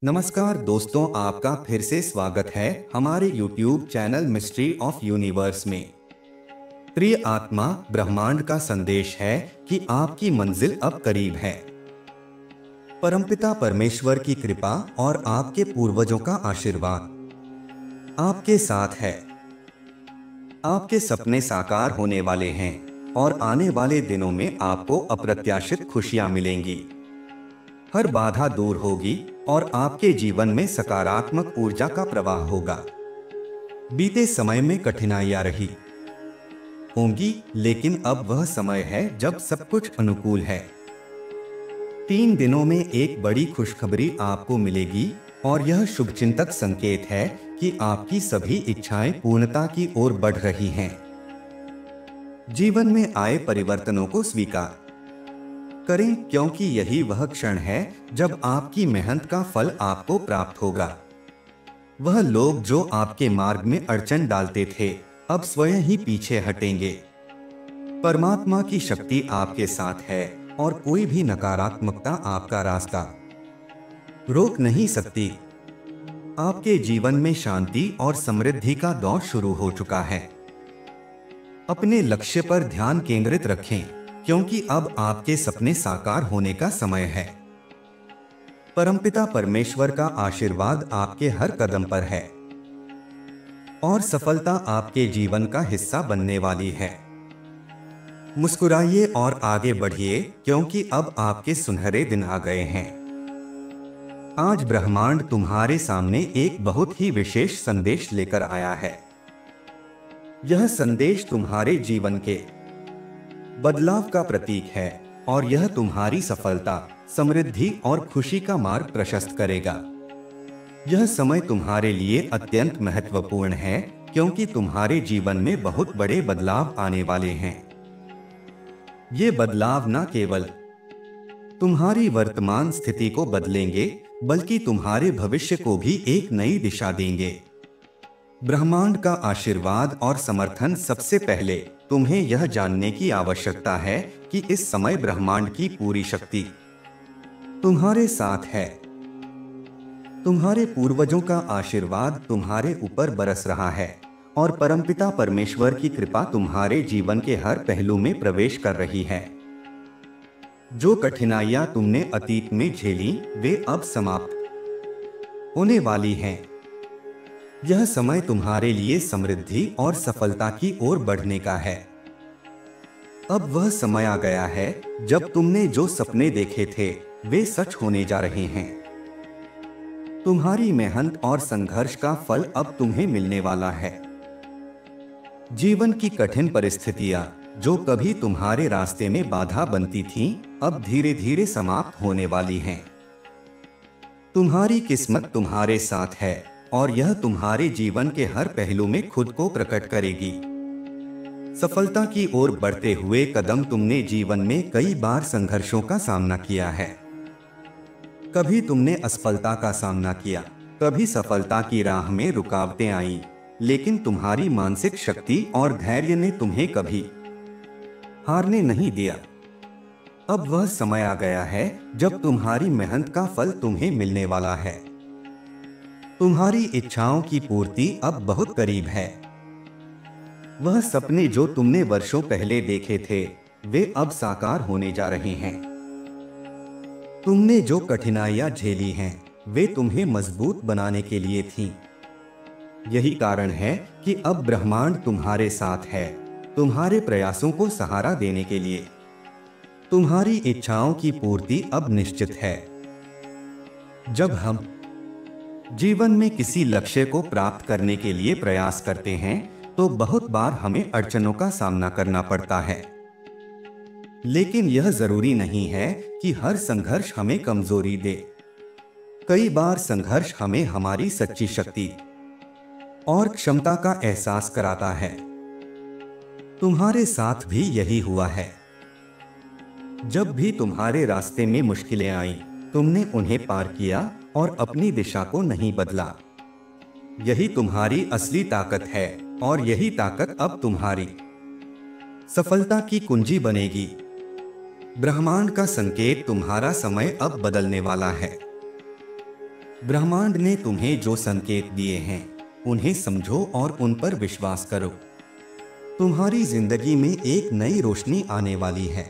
नमस्कार दोस्तों, आपका फिर से स्वागत है हमारे YouTube channel mystery of universe में। प्रिय आत्मा, ब्रह्मांड का संदेश है कि आपकी मंजिल अब करीब है। परमपिता परमेश्वर की कृपा और आपके पूर्वजों का आशीर्वाद आपके साथ है। आपके सपने साकार होने वाले हैं और आने वाले दिनों में आपको अप्रत्याशित खुशियां मिलेंगी। हर बाधा दूर होगी और आपके जीवन में सकारात्मक ऊर्जा का प्रवाह होगा। बीते समय में कठिनाइयां रही होंगी, लेकिन अब वह समय है जब सब कुछ अनुकूल है। 3 दिनों में एक बड़ी खुशखबरी आपको मिलेगी और यह शुभचिंतक संकेत है कि आपकी सभी इच्छाएं पूर्णता की ओर बढ़ रही हैं। जीवन में आए परिवर्तनों को स्वीकार करें, क्योंकि यही वह क्षण है जब आपकी मेहनत का फल आपको प्राप्त होगा। वह लोग जो आपके मार्ग में अड़चन डालते थे, अब स्वयं ही पीछे हटेंगे। परमात्मा की शक्ति आपके साथ है और कोई भी नकारात्मकता आपका रास्ता रोक नहीं सकती। आपके जीवन में शांति और समृद्धि का दौर शुरू हो चुका है। अपने लक्ष्य पर ध्यान केंद्रित रखें, क्योंकि अब आपके सपने साकार होने का समय है। परमपिता परमेश्वर का आशीर्वाद आपके हर कदम पर है और सफलता आपके जीवन का हिस्सा बनने वाली है। मुस्कुराइए और आगे बढ़िए, क्योंकि अब आपके सुनहरे दिन आ गए हैं। आज ब्रह्मांड तुम्हारे सामने एक बहुत ही विशेष संदेश लेकर आया है। यह संदेश तुम्हारे जीवन के बदलाव का प्रतीक है और यह तुम्हारी सफलता, समृद्धि और खुशी का मार्ग प्रशस्त करेगा। यह समय तुम्हारे लिए अत्यंत महत्वपूर्ण है, क्योंकि तुम्हारे जीवन में बहुत बड़े बदलाव आने वाले हैं। ये बदलाव न केवल तुम्हारी वर्तमान स्थिति को बदलेंगे, बल्कि तुम्हारे भविष्य को भी एक नई दिशा देंगे। ब्रह्मांड का आशीर्वाद और समर्थन। सबसे पहले तुम्हें यह जानने की आवश्यकता है कि इस समय ब्रह्मांड की पूरी शक्ति तुम्हारे साथ है। तुम्हारे पूर्वजों का आशीर्वाद तुम्हारे ऊपर बरस रहा है और परमपिता परमेश्वर की कृपा तुम्हारे जीवन के हर पहलू में प्रवेश कर रही है। जो कठिनाइयां तुमने अतीत में झेली, वे अब समाप्त होने वाली हैं। यह समय तुम्हारे लिए समृद्धि और सफलता की ओर बढ़ने का है। अब वह समय आ गया है जब तुमने जो सपने देखे थे, वे सच होने जा रहे हैं। तुम्हारी मेहनत और संघर्ष का फल अब तुम्हें मिलने वाला है। जीवन की कठिन परिस्थितियां, जो कभी तुम्हारे रास्ते में बाधा बनती थीं, अब धीरे धीरे समाप्त होने वाली हैं। तुम्हारी किस्मत तुम्हारे साथ है और यह तुम्हारे जीवन के हर पहलू में खुद को प्रकट करेगी। सफलता की ओर बढ़ते हुए कदम। तुमने जीवन में कई बार संघर्षों का सामना किया है। कभी तुमने असफलता का सामना किया, कभी सफलता की राह में रुकावटें आईं, लेकिन तुम्हारी मानसिक शक्ति और धैर्य ने तुम्हें कभी हारने नहीं दिया। अब वह समय आ गया है जब तुम्हारी मेहनत का फल तुम्हें मिलने वाला है। तुम्हारी इच्छाओं की पूर्ति अब बहुत करीब है। वह सपने जो तुमने वर्षों पहले देखे थे, वे अब साकार होने जा रहे हैं। तुमने जो कठिनाइयां झेली हैं, वे तुम्हें मजबूत बनाने के लिए थीं। यही कारण है कि अब ब्रह्मांड तुम्हारे साथ है, तुम्हारे प्रयासों को सहारा देने के लिए। तुम्हारी इच्छाओं की पूर्ति अब निश्चित है। जब हम जीवन में किसी लक्ष्य को प्राप्त करने के लिए प्रयास करते हैं, तो बहुत बार हमें अड़चनों का सामना करना पड़ता है। लेकिन यह जरूरी नहीं है कि हर संघर्ष हमें कमजोरी दे। कई बार संघर्ष हमें हमारी सच्ची शक्ति और क्षमता का एहसास कराता है। तुम्हारे साथ भी यही हुआ है। जब भी तुम्हारे रास्ते में मुश्किलें आईं, तुमने उन्हें पार किया और अपनी दिशा को नहीं बदला। यही तुम्हारी असली ताकत है और यही ताकत अब तुम्हारी सफलता की कुंजी बनेगी। ब्रह्मांड का संकेत, तुम्हारा समय अब बदलने वाला है। ब्रह्मांड ने तुम्हें जो संकेत दिए हैं उन्हें समझो और उन पर विश्वास करो। तुम्हारी जिंदगी में एक नई रोशनी आने वाली है।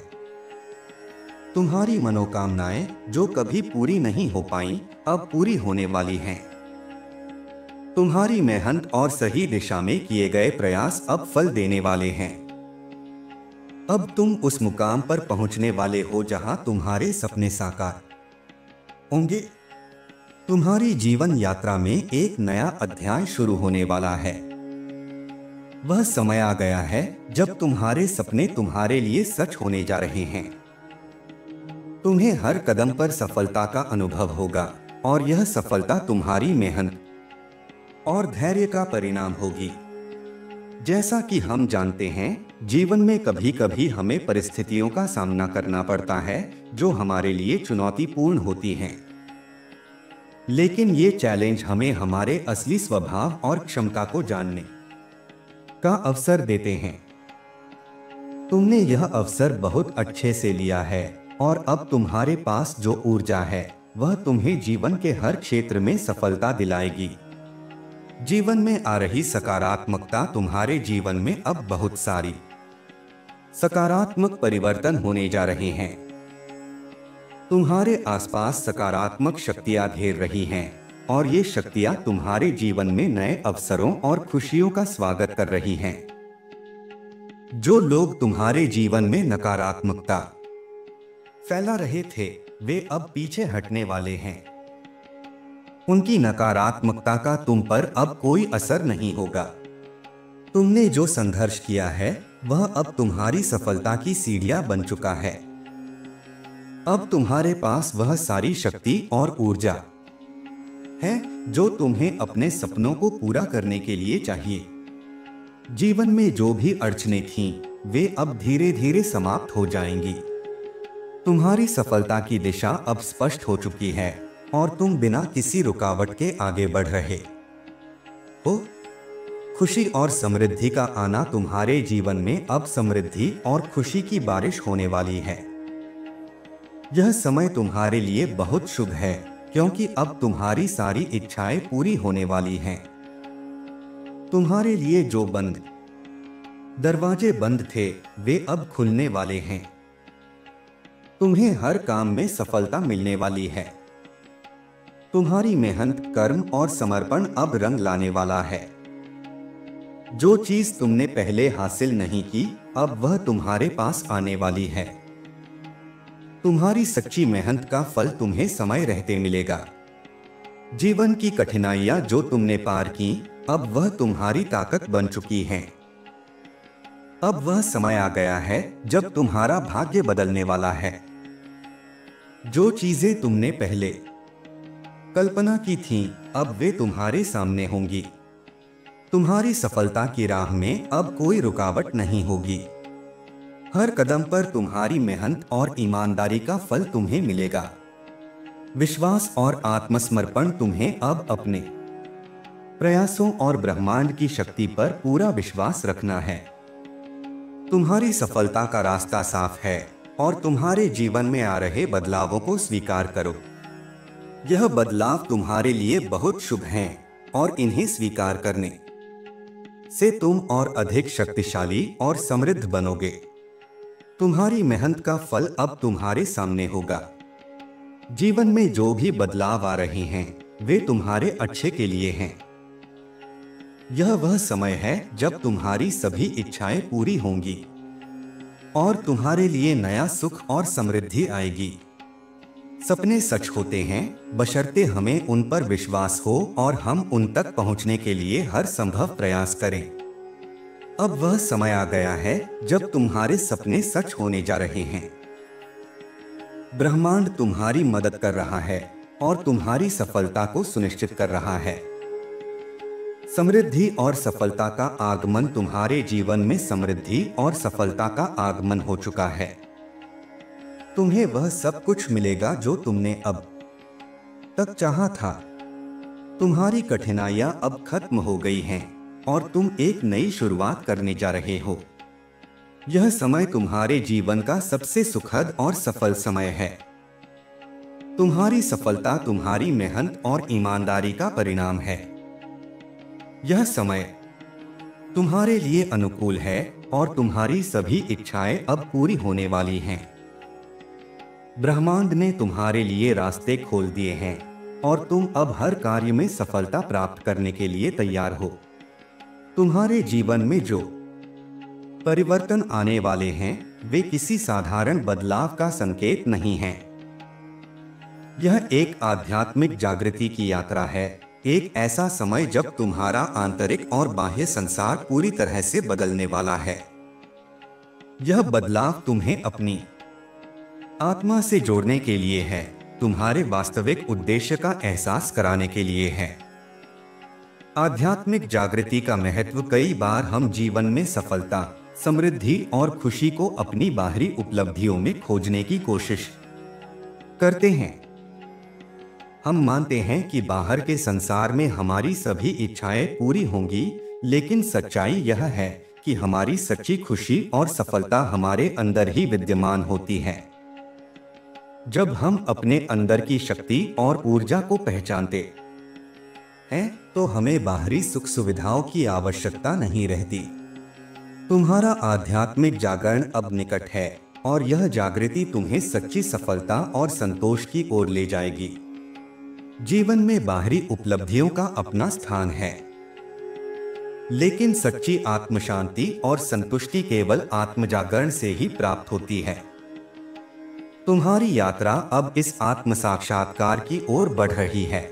तुम्हारी मनोकामनाएं जो कभी पूरी नहीं हो पाई अब पूरी होने वाली हैं। तुम्हारी मेहनत और सही दिशा में किए गए प्रयास अब फल देने वाले हैं। अब तुम उस मुकाम पर पहुंचने वाले हो जहां तुम्हारे सपने साकार होंगे। तुम्हारी जीवन यात्रा में एक नया अध्याय शुरू होने वाला है। वह समय आ गया है जब तुम्हारे सपने तुम्हारे लिए सच होने जा रहे हैं। तुम्हें हर कदम पर सफलता का अनुभव होगा और यह सफलता तुम्हारी मेहनत और धैर्य का परिणाम होगी। जैसा कि हम जानते हैं, जीवन में कभी कभी हमें परिस्थितियों का सामना करना पड़ता है जो हमारे लिए चुनौतीपूर्ण होती हैं। लेकिन ये चैलेंज हमें हमारे असली स्वभाव और क्षमता को जानने का अवसर देते हैं। तुमने यह अवसर बहुत अच्छे से लिया है और अब तुम्हारे पास जो ऊर्जा है वह तुम्हें जीवन के हर क्षेत्र में सफलता दिलाएगी। जीवन में आ रही सकारात्मकता तुम्हारे जीवन में अब बहुत सारी सकारात्मक परिवर्तन होने जा रहे हैं। तुम्हारे आसपास सकारात्मक शक्तियां घेर रही हैं और ये शक्तियां तुम्हारे जीवन में नए अवसरों और खुशियों का स्वागत कर रही हैं। जो लोग तुम्हारे जीवन में नकारात्मकता फैला रहे थे वे अब पीछे हटने वाले हैं। उनकी नकारात्मकता का तुम पर अब कोई असर नहीं होगा। तुमने जो संघर्ष किया है वह अब तुम्हारी सफलता की सीढ़ियां बन चुका है। अब तुम्हारे पास वह सारी शक्ति और ऊर्जा है जो तुम्हें अपने सपनों को पूरा करने के लिए चाहिए। जीवन में जो भी अड़चनें थीं, वे अब धीरे धीरे समाप्त हो जाएंगी। तुम्हारी सफलता की दिशा अब स्पष्ट हो चुकी है और तुम बिना किसी रुकावट के आगे बढ़ रहे हो। खुशी और समृद्धि का आना तुम्हारे जीवन में अब समृद्धि और खुशी की बारिश होने वाली है। यह समय तुम्हारे लिए बहुत शुभ है क्योंकि अब तुम्हारी सारी इच्छाएं पूरी होने वाली हैं। तुम्हारे लिए जो बंद दरवाजे बंद थे वे अब खुलने वाले हैं। तुम्हें हर काम में सफलता मिलने वाली है। तुम्हारी मेहनत, कर्म और समर्पण अब रंग लाने वाला है। जो चीज तुमने पहले हासिल नहीं की अब वह तुम्हारे पास आने वाली है। तुम्हारी सच्ची मेहनत का फल तुम्हें समय रहते मिलेगा। जीवन की कठिनाइयां जो तुमने पार की अब वह तुम्हारी ताकत बन चुकी हैं। अब वह समय आ गया है जब तुम्हारा भाग्य बदलने वाला है। जो चीजें तुमने पहले कल्पना की थीं, अब वे तुम्हारे सामने होंगी। तुम्हारी सफलता की राह में अब कोई रुकावट नहीं होगी। हर कदम पर तुम्हारी मेहनत और ईमानदारी का फल तुम्हें मिलेगा। विश्वास और आत्मसमर्पण तुम्हें अब अपने प्रयासों और ब्रह्मांड की शक्ति पर पूरा विश्वास रखना है। तुम्हारी सफलता का रास्ता साफ है और तुम्हारे जीवन में आ रहे बदलावों को स्वीकार करो। यह बदलाव तुम्हारे लिए बहुत शुभ हैं और इन्हें स्वीकार करने से तुम और अधिक शक्तिशाली और समृद्ध बनोगे। तुम्हारी मेहनत का फल अब तुम्हारे सामने होगा। जीवन में जो भी बदलाव आ रहे हैं वे तुम्हारे अच्छे के लिए हैं। यह वह समय है जब तुम्हारी सभी इच्छाएं पूरी होंगी और तुम्हारे लिए नया सुख और समृद्धि आएगी। सपने सच होते हैं बशर्ते हमें उन पर विश्वास हो और हम उन तक पहुंचने के लिए हर संभव प्रयास करें। अब वह समय आ गया है जब तुम्हारे सपने सच होने जा रहे हैं। ब्रह्मांड तुम्हारी मदद कर रहा है और तुम्हारी सफलता को सुनिश्चित कर रहा है। समृद्धि और सफलता का आगमन तुम्हारे जीवन में समृद्धि और सफलता का आगमन हो चुका है। तुम्हें वह सब कुछ मिलेगा जो तुमने अब तक चाहा था। तुम्हारी कठिनाइयां अब खत्म हो गई हैं और तुम एक नई शुरुआत करने जा रहे हो। यह समय तुम्हारे जीवन का सबसे सुखद और सफल समय है। तुम्हारी सफलता तुम्हारी मेहनत और ईमानदारी का परिणाम है। यह समय तुम्हारे लिए अनुकूल है और तुम्हारी सभी इच्छाएं अब पूरी होने वाली हैं। ब्रह्मांड ने तुम्हारे लिए रास्ते खोल दिए हैं और तुम अब हर कार्य में सफलता प्राप्त करने के लिए तैयार हो। तुम्हारे जीवन में जो परिवर्तन आने वाले हैं वे किसी साधारण बदलाव का संकेत नहीं हैं। यह एक आध्यात्मिक जागृति की यात्रा है, एक ऐसा समय जब तुम्हारा आंतरिक और बाह्य संसार पूरी तरह से बदलने वाला है। यह बदलाव तुम्हें अपनी आत्मा से जोड़ने के लिए है, तुम्हारे वास्तविक उद्देश्य का एहसास कराने के लिए है। आध्यात्मिक जागृति का महत्व कई बार हम जीवन में सफलता, समृद्धि और खुशी को अपनी बाहरी उपलब्धियों में खोजने की कोशिश करते हैं। हम मानते हैं कि बाहर के संसार में हमारी सभी इच्छाएं पूरी होंगी, लेकिन सच्चाई यह है कि हमारी सच्ची खुशी और सफलता हमारे अंदर ही विद्यमान होती है। जब हम अपने अंदर की शक्ति और ऊर्जा को पहचानते हैं तो हमें बाहरी सुख सुविधाओं की आवश्यकता नहीं रहती। तुम्हारा आध्यात्मिक जागरण अब निकट है और यह जागृति तुम्हें सच्ची सफलता और संतोष की ओर ले जाएगी। जीवन में बाहरी उपलब्धियों का अपना स्थान है, लेकिन सच्ची आत्म शांति और संतुष्टि केवल आत्म जागरण से ही प्राप्त होती है। तुम्हारी यात्रा अब इस आत्म साक्षात्कार की ओर बढ़ रही है।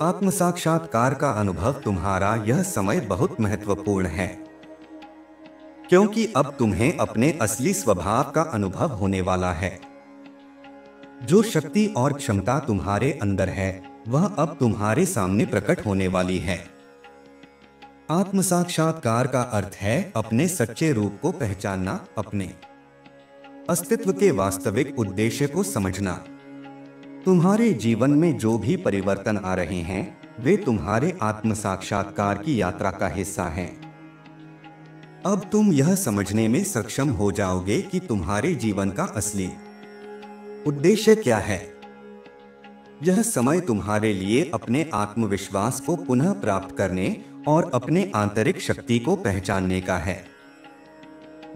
आत्म साक्षात्कार का अनुभव तुम्हारा यह समय बहुत महत्वपूर्ण है, क्योंकि अब तुम्हें अपने असली स्वभाव का अनुभव होने वाला है। जो शक्ति और क्षमता तुम्हारे अंदर है वह अब तुम्हारे सामने प्रकट होने वाली है। आत्म साक्षात्कार का अर्थ है अपने सच्चे रूप को पहचानना, अपने अस्तित्व के वास्तविक उद्देश्य को समझना। तुम्हारे जीवन में जो भी परिवर्तन आ रहे हैं वे तुम्हारे आत्म साक्षात्कार की यात्रा का हिस्सा हैं। अब तुम यह समझने में सक्षम हो जाओगे कि तुम्हारे जीवन का असली उद्देश्य क्या है। यह समय तुम्हारे लिए अपने आत्मविश्वास को पुनः प्राप्त करने और अपने आंतरिक शक्ति को पहचानने का है।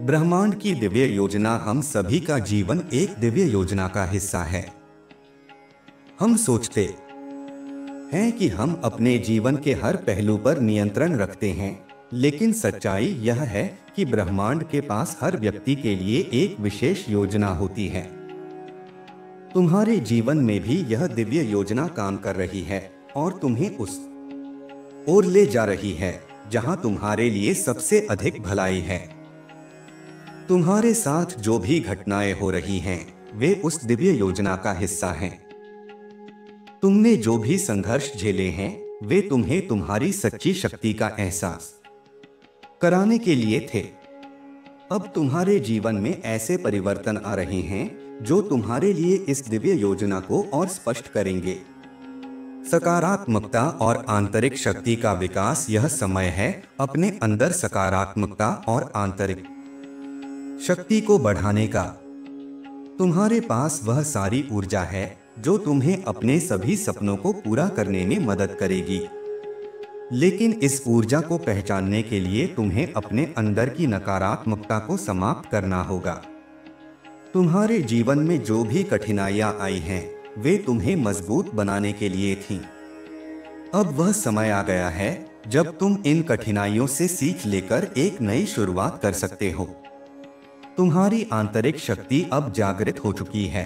ब्रह्मांड की दिव्य योजना हम सभी का जीवन एक दिव्य योजना का हिस्सा है। हम सोचते हैं कि हम अपने जीवन के हर पहलू पर नियंत्रण रखते हैं, लेकिन सच्चाई यह है कि ब्रह्मांड के पास हर व्यक्ति के लिए एक विशेष योजना होती है। तुम्हारे जीवन में भी यह दिव्य योजना काम कर रही है और तुम्हें उस ओर ले जा रही है जहां तुम्हारे लिए सबसे अधिक भलाई है। तुम्हारे साथ जो भी घटनाएं हो रही हैं वे उस दिव्य योजना का हिस्सा हैं। तुमने जो भी संघर्ष झेले हैं वे तुम्हें तुम्हारी सच्ची शक्ति का एहसास कराने के लिए थे। अब तुम्हारे जीवन में ऐसे परिवर्तन आ रहे हैं जो तुम्हारे लिए इस दिव्य योजना को और स्पष्ट करेंगे। सकारात्मकता और आंतरिक शक्ति का विकास। यह समय है अपने अंदर सकारात्मकता और आंतरिक शक्ति को बढ़ाने का। तुम्हारे पास वह सारी ऊर्जा है जो तुम्हें अपने सभी सपनों को पूरा करने में मदद करेगी, लेकिन इस ऊर्जा को पहचानने के लिए तुम्हें अपने अंदर की नकारात्मकता को समाप्त करना होगा। तुम्हारे जीवन में जो भी कठिनाइयां आई हैं वे तुम्हें मजबूत बनाने के लिए थीं। अब वह समय आ गया है जब तुम इन कठिनाइयों से सीख लेकर एक नई शुरुआत कर सकते हो। तुम्हारी आंतरिक शक्ति अब जागृत हो चुकी है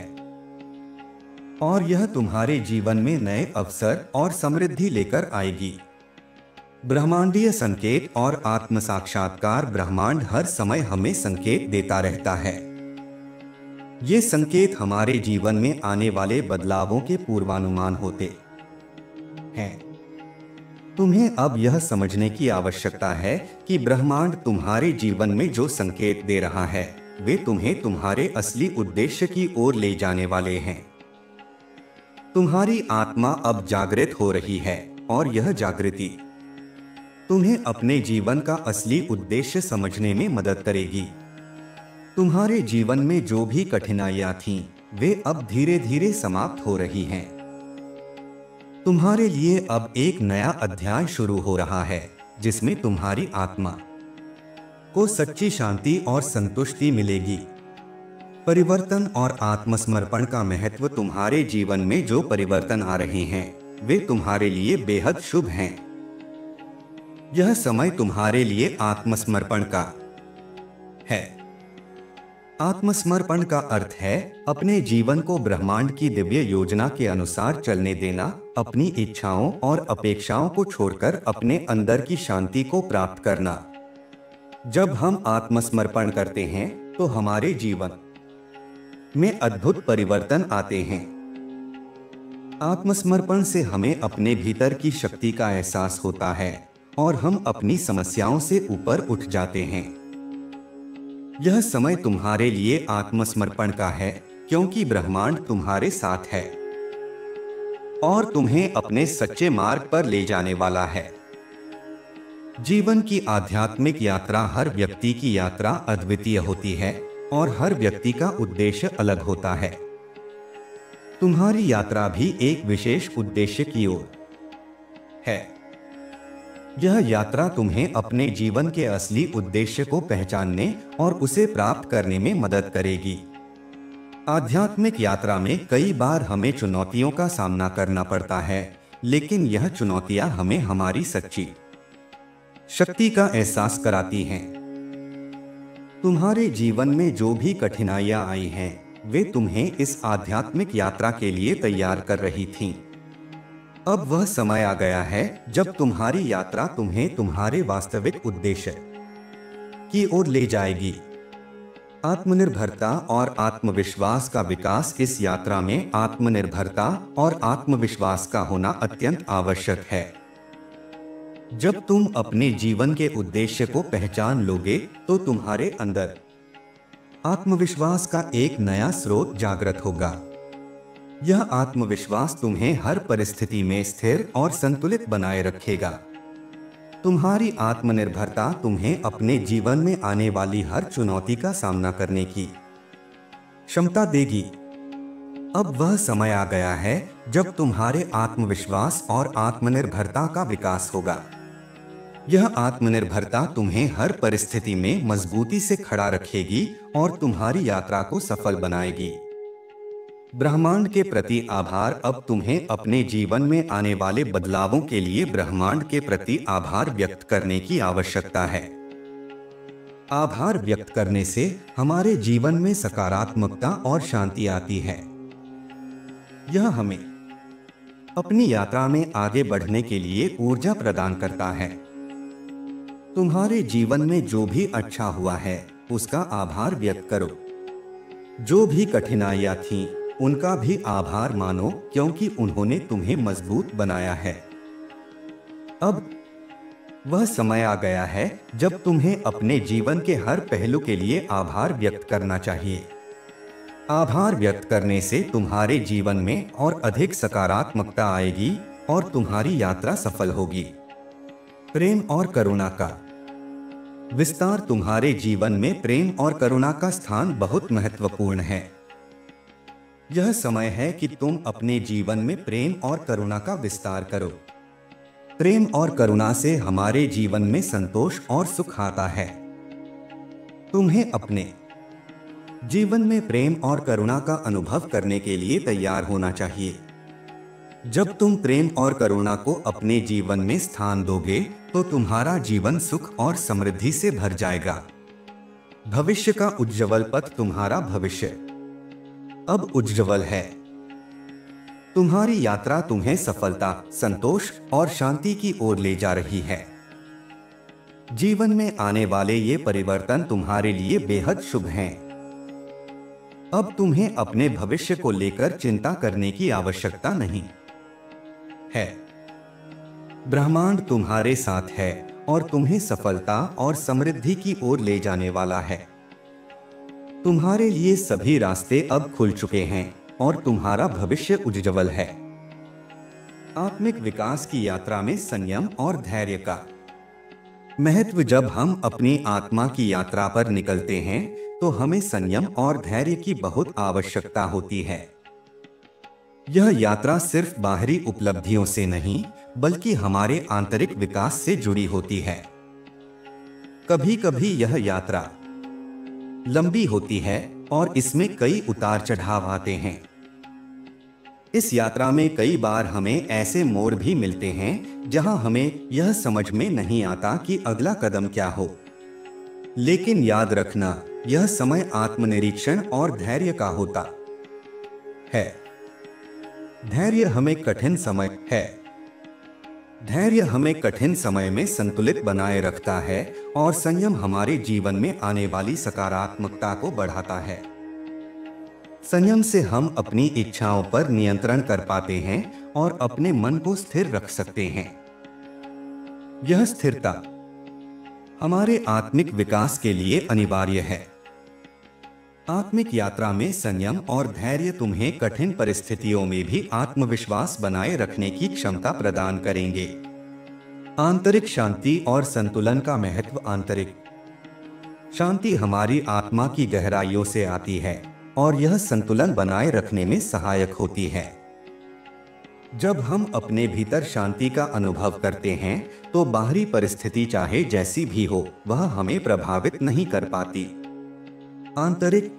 और यह तुम्हारे जीवन में नए अवसर और समृद्धि लेकर आएगी। ब्रह्मांडीय संकेत और आत्म साक्षात्कार। ब्रह्मांड हर समय हमें संकेत देता रहता है। ये संकेत हमारे जीवन में आने वाले बदलावों के पूर्वानुमान होते हैं। तुम्हें अब यह समझने की आवश्यकता है कि ब्रह्मांड तुम्हारे जीवन में जो संकेत दे रहा है वे तुम्हें तुम्हारे असली उद्देश्य की ओर ले जाने वाले हैं। तुम्हारी आत्मा अब जागृत हो रही है और यह जागृति तुम्हें अपने जीवन का असली उद्देश्य समझने में मदद करेगी। तुम्हारे जीवन में जो भी कठिनाइयां थीं, वे अब धीरे धीरे समाप्त हो रही हैं। तुम्हारे लिए अब एक नया अध्याय शुरू हो रहा है, जिसमें तुम्हारी आत्मा को सच्ची शांति और संतुष्टि मिलेगी। परिवर्तन और आत्मसमर्पण का महत्व। तुम्हारे जीवन में जो परिवर्तन आ रहे हैं, वे तुम्हारे लिए बेहद शुभ हैं। यह समय तुम्हारे लिए आत्मसमर्पण का है। आत्मसमर्पण का अर्थ है अपने जीवन को ब्रह्मांड की दिव्य योजना के अनुसार चलने देना, अपनी इच्छाओं और अपेक्षाओं को छोड़कर अपने अंदर की शांति को प्राप्त करना। जब हम आत्मसमर्पण करते हैं तो हमारे जीवन में अद्भुत परिवर्तन आते हैं। आत्मसमर्पण से हमें अपने भीतर की शक्ति का एहसास होता है और हम अपनी समस्याओं से ऊपर उठ जाते हैं। यह समय तुम्हारे लिए आत्मसमर्पण का है, क्योंकि ब्रह्मांड तुम्हारे साथ है और तुम्हें अपने सच्चे मार्ग पर ले जाने वाला है। जीवन की आध्यात्मिक यात्रा हर व्यक्ति की यात्रा अद्वितीय होती है और हर व्यक्ति का उद्देश्य अलग होता है। तुम्हारी यात्रा भी एक विशेष उद्देश्य की ओर है। यह यात्रा तुम्हें अपने जीवन के असली उद्देश्य को पहचानने और उसे प्राप्त करने में मदद करेगी। आध्यात्मिक यात्रा में कई बार हमें चुनौतियों का सामना करना पड़ता है, लेकिन यह चुनौतियां हमें हमारी सच्ची शक्ति का एहसास कराती हैं। तुम्हारे जीवन में जो भी कठिनाइयां आई हैं, वे तुम्हें इस आध्यात्मिक यात्रा के लिए तैयार कर रही थीं। अब वह समय आ गया है जब तुम्हारी यात्रा तुम्हें तुम्हारे वास्तविक उद्देश्य की ओर ले जाएगी। आत्मनिर्भरता और आत्मविश्वास का विकास। इस यात्रा में आत्मनिर्भरता और आत्मविश्वास का होना अत्यंत आवश्यक है। जब तुम अपने जीवन के उद्देश्य को पहचान लोगे तो तुम्हारे अंदर आत्मविश्वास का एक नया स्रोत जागृत होगा। यह आत्मविश्वास तुम्हें हर परिस्थिति में स्थिर और संतुलित बनाए रखेगा। तुम्हारी आत्मनिर्भरता तुम्हें अपने जीवन में आने वाली हर चुनौती का सामना करने की क्षमता देगी। अब वह समय आ गया है जब तुम्हारे आत्मविश्वास और आत्मनिर्भरता का विकास होगा। यह आत्मनिर्भरता तुम्हें हर परिस्थिति में मजबूती से खड़ा रखेगी और तुम्हारी यात्रा को सफल बनाएगी। ब्रह्मांड के प्रति आभार। अब तुम्हें अपने जीवन में आने वाले बदलावों के लिए ब्रह्मांड के प्रति आभार व्यक्त करने की आवश्यकता है। आभार व्यक्त करने से हमारे जीवन में सकारात्मकता और शांति आती है। यह हमें अपनी यात्रा में आगे बढ़ने के लिए ऊर्जा प्रदान करता है। तुम्हारे जीवन में जो भी अच्छा हुआ है, उसका आभार व्यक्त करो। जो भी कठिनाइयां थीं, उनका भी आभार मानो, क्योंकि उन्होंने तुम्हें मजबूत बनाया है। अब वह समय आ गया है जब तुम्हें अपने जीवन के हर पहलू के लिए आभार व्यक्त करना चाहिए। आभार व्यक्त करने से तुम्हारे जीवन में और अधिक सकारात्मकता आएगी और तुम्हारी यात्रा सफल होगी। प्रेम और करुणा का विस्तार। तुम्हारे जीवन में प्रेम और करुणा का स्थान बहुत महत्वपूर्ण है। यह समय है कि तुम अपने जीवन में प्रेम और करुणा का विस्तार करो। प्रेम और करुणा से हमारे जीवन में संतोष और सुख आता है। तुम्हें अपने जीवन में प्रेम और करुणा का अनुभव करने के लिए तैयार होना चाहिए। जब तुम प्रेम और करुणा को अपने जीवन में स्थान दोगे तो तुम्हारा जीवन सुख और समृद्धि से भर जाएगा। भविष्य का उज्ज्वल पथ। तुम्हारा भविष्य अब उज्ज्वल है। तुम्हारी यात्रा तुम्हें सफलता, संतोष और शांति की ओर ले जा रही है। जीवन में आने वाले ये परिवर्तन तुम्हारे लिए बेहद शुभ हैं। अब तुम्हें अपने भविष्य को लेकर चिंता करने की आवश्यकता नहीं है। ब्रह्मांड तुम्हारे साथ है और तुम्हें सफलता और समृद्धि की ओर ले जाने वाला है। तुम्हारे लिए सभी रास्ते अब खुल चुके हैं और तुम्हारा भविष्य उज्ज्वल है। आत्मिक विकास की यात्रा में संयम और धैर्य का महत्व जब हम अपनी आत्मा की यात्रा पर निकलते हैं तो हमें संयम और धैर्य की बहुत आवश्यकता होती है। यह यात्रा सिर्फ बाहरी उपलब्धियों से नहीं बल्कि हमारे आंतरिक विकास से जुड़ी होती है। कभी कभी यह यात्रा लंबी होती है और इसमें कई उतार चढ़ाव आते हैं। इस यात्रा में कई बार हमें ऐसे मोड़ भी मिलते हैं जहां हमें यह समझ में नहीं आता कि अगला कदम क्या हो। लेकिन याद रखना, यह समय आत्मनिरीक्षण और धैर्य का होता है। धैर्य हमें कठिन समय में संतुलित बनाए रखता है और संयम हमारे जीवन में आने वाली सकारात्मकता को बढ़ाता है। संयम से हम अपनी इच्छाओं पर नियंत्रण कर पाते हैं और अपने मन को स्थिर रख सकते हैं। यह स्थिरता हमारे आत्मिक विकास के लिए अनिवार्य है। आत्मिक यात्रा में संयम और धैर्य तुम्हें कठिन परिस्थितियों में भी आत्मविश्वास बनाए रखने की क्षमता प्रदान करेंगे। आंतरिक शांति और संतुलन का महत्व। आंतरिक शांति हमारी आत्मा की गहराइयों से आती है और यह संतुलन बनाए रखने में सहायक होती है। जब हम अपने भीतर शांति का अनुभव करते हैं तो बाहरी परिस्थिति चाहे जैसी भी हो वह हमें प्रभावित नहीं कर पाती। आंतरिक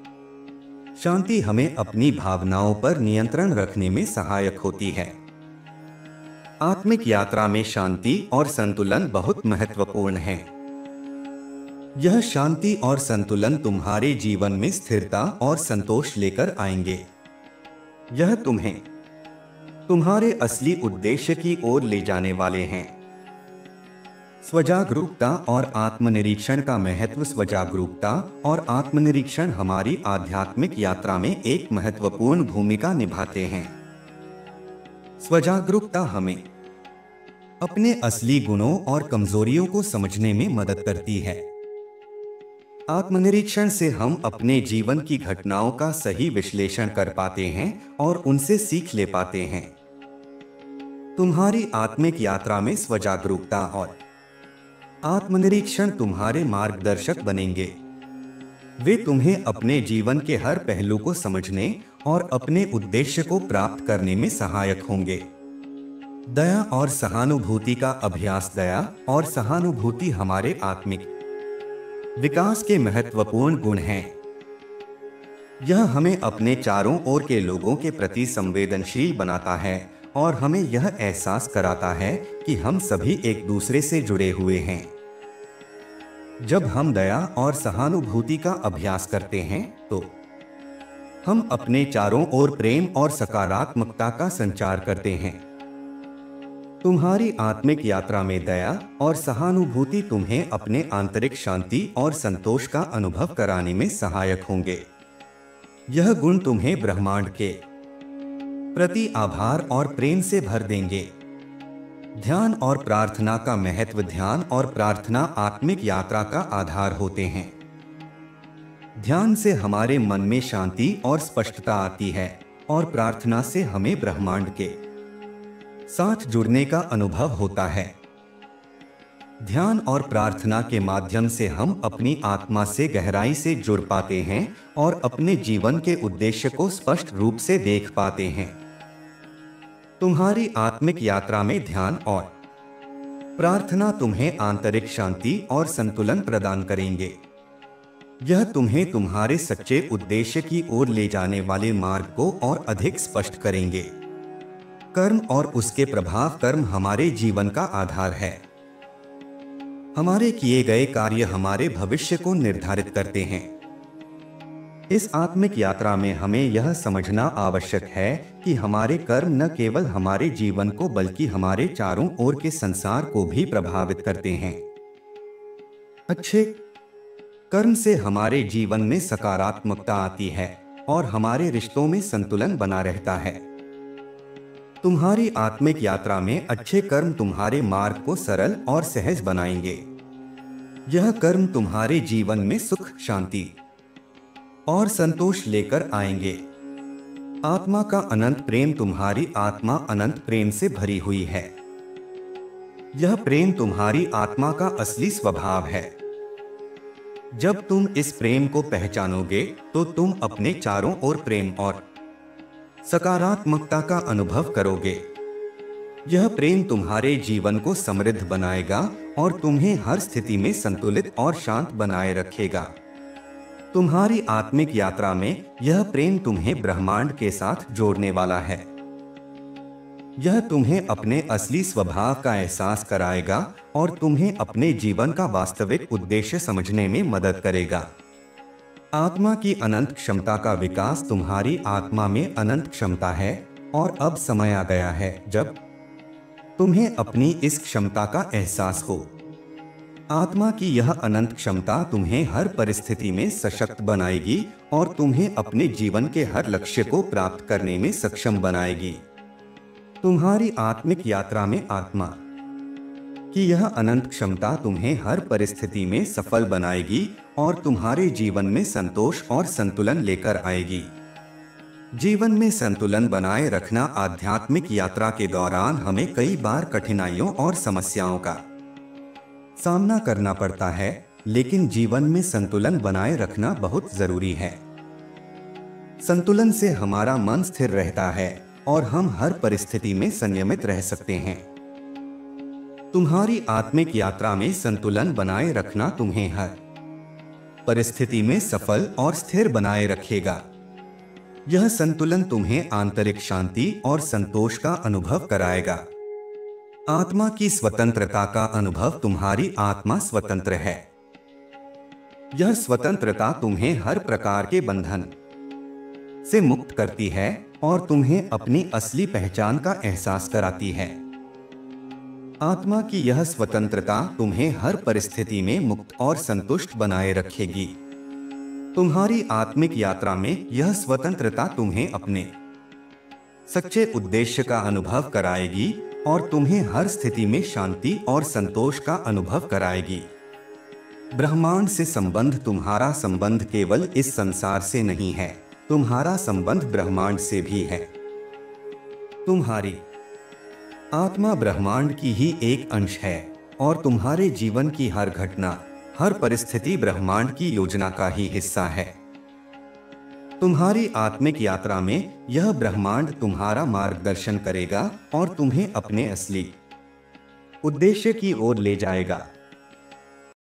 शांति हमें अपनी भावनाओं पर नियंत्रण रखने में सहायक होती है। आत्मिक यात्रा में शांति और संतुलन बहुत महत्वपूर्ण है। यह शांति और संतुलन तुम्हारे जीवन में स्थिरता और संतोष लेकर आएंगे। यह तुम्हें तुम्हारे असली उद्देश्य की ओर ले जाने वाले हैं। स्वजागरूकता और आत्मनिरीक्षण का महत्व। स्वजागरूकता और आत्मनिरीक्षण हमारी आध्यात्मिक यात्रा में एक महत्वपूर्ण भूमिका निभाते हैं। स्वजागरूकता हमें अपने असली गुणों और कमजोरियों को समझने में मदद करती है। आत्मनिरीक्षण से हम अपने जीवन की घटनाओं का सही विश्लेषण कर पाते हैं और उनसे सीख ले पाते हैं। तुम्हारी आत्मिक यात्रा में स्वजागरूकता और आत्मनिरीक्षण तुम्हारे मार्गदर्शक बनेंगे। वे तुम्हें अपने जीवन के हर पहलू को समझने और अपने उद्देश्य को प्राप्त करने में सहायक होंगे। दया और सहानुभूति का अभ्यास। दया और सहानुभूति हमारे आत्मिक विकास के महत्वपूर्ण गुण हैं। यह हमें अपने चारों ओर के लोगों के प्रति संवेदनशील बनाता है और हमें यह एहसास कराता है कि हम सभी एक दूसरे से जुड़े हुए हैं। जब हम दया और सहानुभूति का अभ्यास करते हैं तो हम अपने चारों ओर प्रेम और सकारात्मकता का संचार करते हैं। तुम्हारी आत्मिक यात्रा में दया और सहानुभूति तुम्हें अपने आंतरिक शांति और संतोष का अनुभव कराने में सहायक होंगे। यह गुण तुम्हें ब्रह्मांड के प्रति आभार और प्रेम से भर देंगे। ध्यान और प्रार्थना का महत्व। ध्यान और प्रार्थना आत्मिक यात्रा का आधार होते हैं। ध्यान से हमारे मन में शांति और स्पष्टता आती है और प्रार्थना से हमें ब्रह्मांड के साथ जुड़ने का अनुभव होता है। ध्यान और प्रार्थना के माध्यम से हम अपनी आत्मा से गहराई से जुड़ पाते हैं और अपने जीवन के उद्देश्य को स्पष्ट रूप से देख पाते हैं। तुम्हारी आत्मिक यात्रा में ध्यान और प्रार्थना तुम्हें आंतरिक शांति और संतुलन प्रदान करेंगे। यह तुम्हें तुम्हारे सच्चे उद्देश्य की ओर ले जाने वाले मार्ग को और अधिक स्पष्ट करेंगे। कर्म और उसके प्रभाव। कर्म हमारे जीवन का आधार है। हमारे किए गए कार्य हमारे भविष्य को निर्धारित करते हैं। इस आत्मिक यात्रा में हमें यह समझना आवश्यक है कि हमारे कर्म न केवल हमारे जीवन को बल्कि हमारे चारों ओर के संसार को भी प्रभावित करते हैं। अच्छे कर्म से हमारे जीवन में सकारात्मकता आती है और हमारे रिश्तों में संतुलन बना रहता है। तुम्हारी आत्मिक यात्रा में अच्छे कर्म तुम्हारे मार्ग को सरल और सहज बनाएंगे। यह कर्म तुम्हारे जीवन में सुख, शांति और संतोष लेकर आएंगे। आत्मा का अनंत प्रेम। तुम्हारी आत्मा अनंत प्रेम से भरी हुई है। यह प्रेम तुम्हारी आत्मा का असली स्वभाव है। जब तुम इस प्रेम को पहचानोगे तो तुम अपने चारों ओर प्रेम और सकारात्मकता का अनुभव करोगे। यह प्रेम तुम्हारे जीवन को समृद्ध बनाएगा और तुम्हें हर स्थिति में संतुलित और शांत बनाए रखेगा। तुम्हारी आत्मिक यात्रा में यह प्रेम तुम्हें ब्रह्मांड के साथ जोड़ने वाला है। यह तुम्हें अपने असली स्वभाव का एहसास कराएगा और तुम्हें अपने जीवन का वास्तविक उद्देश्य समझने में मदद करेगा। आत्मा की अनंत क्षमता का विकास। तुम्हारी आत्मा में अनंत क्षमता है और अब समय आ गया है जब तुम्हें अपनी इस क्षमता का एहसास हो। आत्मा की यह अनंत क्षमता तुम्हें हर परिस्थिति में सशक्त बनाएगी और तुम्हें अपने जीवन के हर लक्ष्य को प्राप्त करने में सक्षम बनाएगी। तुम्हारी आत्मिक यात्रा में आत्मा कि यह अनंत क्षमता तुम्हें हर परिस्थिति में सफल बनाएगी और तुम्हारे जीवन में संतोष और संतुलन लेकर आएगी। जीवन में संतुलन बनाए रखना। आध्यात्मिक यात्रा के दौरान हमें कई बार कठिनाइयों और समस्याओं का सामना करना पड़ता है, लेकिन जीवन में संतुलन बनाए रखना बहुत जरूरी है। संतुलन से हमारा मन स्थिर रहता है और हम हर परिस्थिति में संयमित रह सकते हैं। तुम्हारी आत्मिक यात्रा में संतुलन बनाए रखना तुम्हें हर परिस्थिति में सफल और स्थिर बनाए रखेगा। यह संतुलन तुम्हें आंतरिक शांति और संतोष का अनुभव कराएगा। आत्मा की स्वतंत्रता का अनुभव। तुम्हारी आत्मा स्वतंत्र है। यह स्वतंत्रता तुम्हें हर प्रकार के बंधन से मुक्त करती है और तुम्हें अपनी असली पहचान का एहसास कराती है। आत्मा की यह स्वतंत्रता तुम्हें हर परिस्थिति में मुक्त और संतुष्ट बनाए रखेगी। तुम्हारी आत्मिक यात्रा में यह स्वतंत्रता तुम्हें अपने सच्चे उद्देश्य का अनुभव कराएगी और तुम्हें हर स्थिति में शांति और संतोष का अनुभव कराएगी। ब्रह्मांड से संबंध। तुम्हारा संबंध केवल इस संसार से नहीं है, तुम्हारा संबंध ब्रह्मांड से भी है। तुम्हारी आत्मा ब्रह्मांड की ही एक अंश है और तुम्हारे जीवन की हर घटना, हर परिस्थिति ब्रह्मांड की योजना का ही हिस्सा है। तुम्हारी आत्मिक यात्रा में यह ब्रह्मांड तुम्हारा मार्गदर्शन करेगा और तुम्हें अपने असली उद्देश्य की ओर ले जाएगा।